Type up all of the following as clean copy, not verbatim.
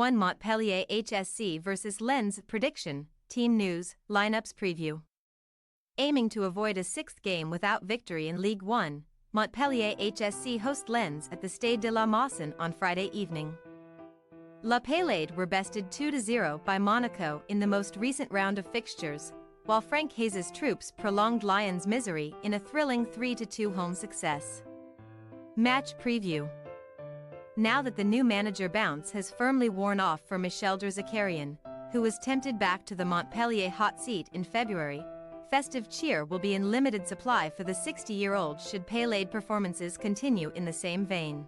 1 Montpellier HSC vs Lens prediction, team news, lineups preview. Aiming to avoid a sixth game without victory in Ligue 1, Montpellier HSC host Lens at the Stade de la Mosson on Friday evening. La Paillade were bested 2-0 by Monaco in the most recent round of fixtures, while Franck Hayes' troops prolonged Lions' misery in a thrilling 3-2 home success. Match preview. Now that the new manager bounce has firmly worn off for Michel Zakarian, who was tempted back to the Montpellier hot seat in February, festive cheer will be in limited supply for the 60-year-old should Paillade performances continue in the same vein.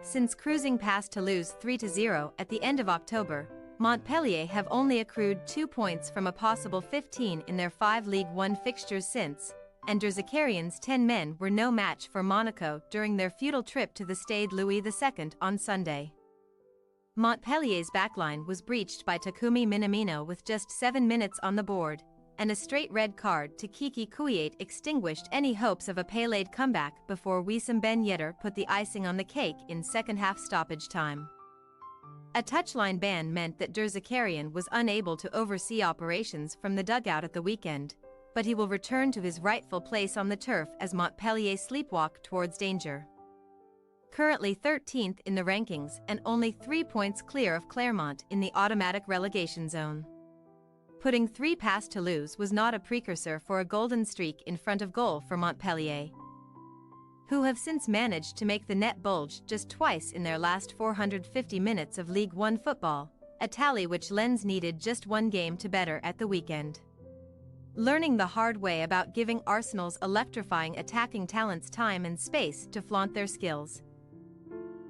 Since cruising past Toulouse 3-0 at the end of October, Montpellier have only accrued 2 points from a possible 15 in their 5 Ligue 1 fixtures since, and Zakarian's 10 men were no match for Monaco during their futile trip to the Stade Louis II on Sunday. Montpellier's backline was breached by Takumi Minamino with just 7 minutes on the board, and a straight red card to Kiki Kouyaté extinguished any hopes of a Paillade comeback before Wissam Ben Yedder put the icing on the cake in second-half stoppage time. A touchline ban meant that Zakarian was unable to oversee operations from the dugout at the weekend, but he will return to his rightful place on the turf as Montpellier sleepwalk towards danger. Currently 13th in the rankings and only 3 points clear of Clermont in the automatic relegation zone. Putting 3 past Toulouse was not a precursor for a golden streak in front of goal for Montpellier, who have since managed to make the net bulge just twice in their last 450 minutes of Ligue 1 football, a tally which Lens needed just 1 game to better at the weekend. Learning the hard way about giving Arsenal's electrifying attacking talents time and space to flaunt their skills,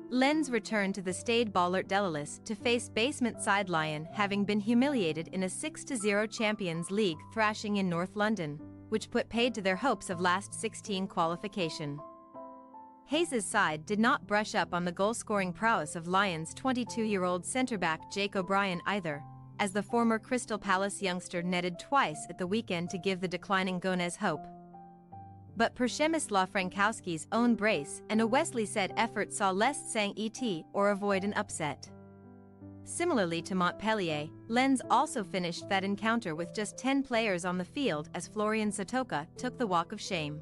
Lens returned to the Stade Bollard d'Ellalis to face basement side Lyon, having been humiliated in a 6-0 Champions League thrashing in North London, which put paid to their hopes of last 16 qualification. Hayes' side did not brush up on the goal-scoring prowess of Lyons' 22-year-old centre-back Jake O'Brien either, as the former Crystal Palace youngster netted twice at the weekend to give the declining Gonesse hope. But Przemysław Frankowski's own brace and a Wesley said effort saw less sang et or avoid an upset. Similarly to Montpellier, Lens also finished that encounter with just 10 players on the field as Florian Sotoka took the walk of shame.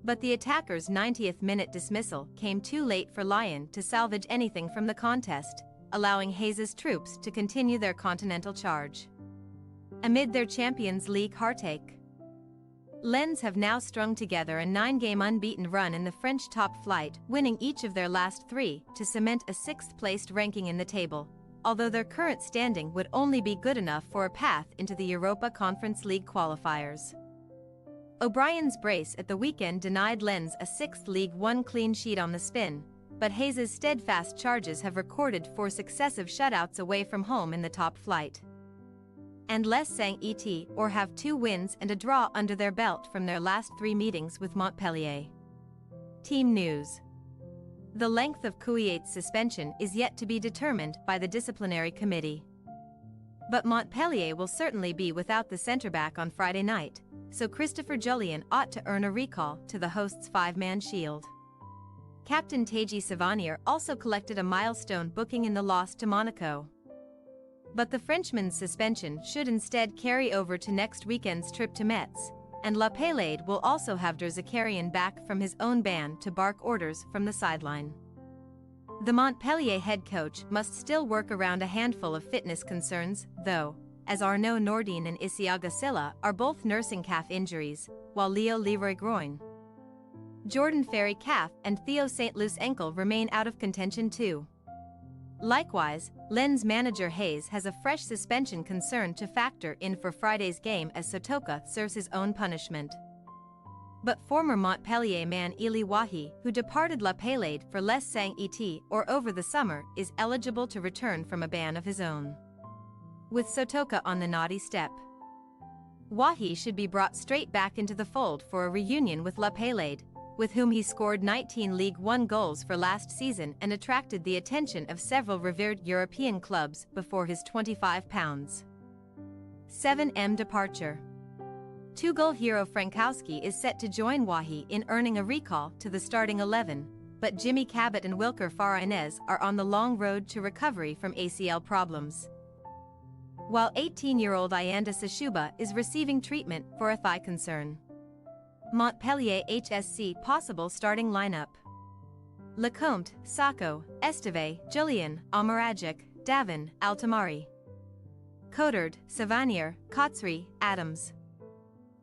But the attackers' 90th minute dismissal came too late for Lyon to salvage anything from the contest, allowing Hayes' troops to continue their continental charge. Amid their Champions League heartache, Lens have now strung together a 9-game unbeaten run in the French top flight, winning each of their last 3 to cement a 6th-placed ranking in the table, although their current standing would only be good enough for a path into the Europa Conference League qualifiers. O'Brien's brace at the weekend denied Lens a 6th Ligue 1 clean sheet on the spin, but Hayes' steadfast charges have recorded 4 successive shutouts away from home in the top flight, and less sang et or have 2 wins and a draw under their belt from their last 3 meetings with Montpellier. Team news. The length of Kouyaté's suspension is yet to be determined by the disciplinary committee, but Montpellier will certainly be without the centre-back on Friday night, so Christopher Jullien ought to earn a recall to the hosts' 5-man shield. Captain Taji Savanier also collected a milestone booking in the loss to Monaco, but the Frenchman's suspension should instead carry over to next weekend's trip to Metz, and La Paillade will also have Zakarian back from his own ban to bark orders from the sideline. The Montpellier head coach must still work around a handful of fitness concerns, though, as Arnaud Nordin and Isiaga Silla are both nursing calf injuries, while Leo Leroy groin, Jordan Ferry calf and Theo St. Luce ankle remain out of contention too. Likewise, Lens manager Hayes has a fresh suspension concern to factor in for Friday's game as Sotoka serves his own punishment. But former Montpellier man Eli Wahi, who departed La Paillade for less sang et or over the summer, is eligible to return from a ban of his own, with Sotoka on the naughty step. Wahi should be brought straight back into the fold for a reunion with La Paillade, with whom he scored 19 Ligue 1 goals for last season and attracted the attention of several revered European clubs before his £25.7 departure. 2-goal hero Frankowski is set to join Wahi in earning a recall to the starting 11, but Jimmy Cabot and Wilker Farah are on the long road to recovery from ACL problems. While 18-year-old Ayanda Sashuba is receiving treatment for a thigh concern. Montpellier HSC possible starting lineup. Lecomte, Sacco, Esteve, Julian, Almaragic, Davin, Altamari. Codard, Savanier, Kotsri, Adams.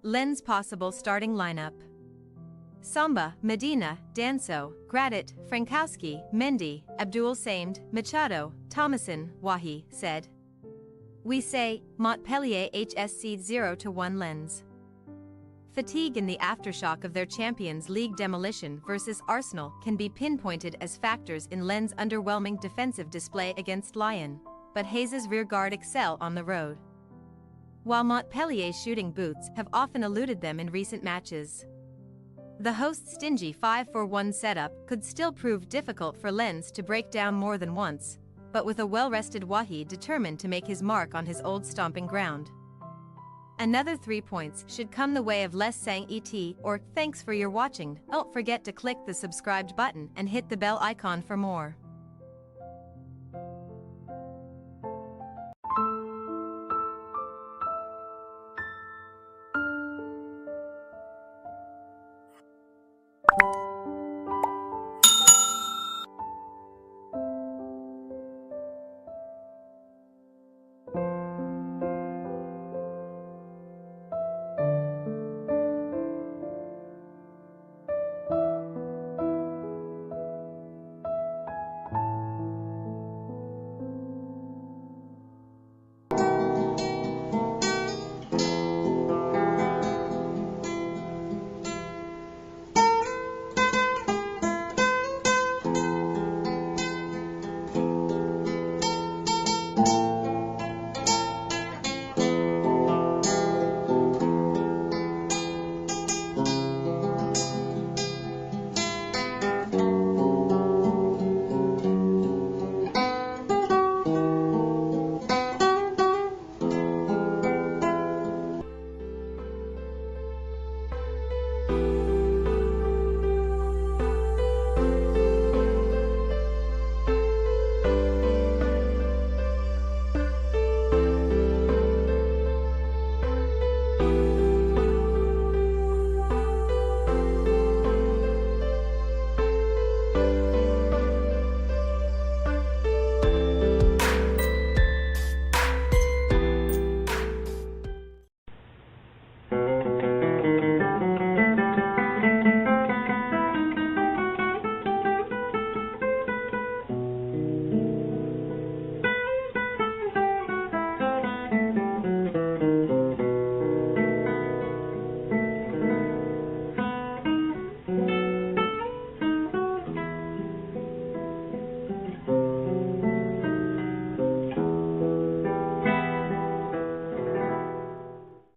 Lens possible starting lineup. Samba, Medina, Danso, Gradit, Frankowski, Mendy, Abdul Samed, Machado, Thomason, Wahi, said. We say, Montpellier HSC 0-1 Lens. Fatigue in the aftershock of their Champions League demolition versus Arsenal can be pinpointed as factors in Lens' underwhelming defensive display against Lyon, but Hayes' rearguard excel on the road. While Montpellier's shooting boots have often eluded them in recent matches. The host's stingy 5-4-1 setup could still prove difficult for Lens to break down more than once, but with a well-rested Wahi determined to make his mark on his old stomping ground. Another 3 points should come the way of Les Sang Et or thanks for your watching. Don't forget to click the subscribed button and hit the bell icon for more.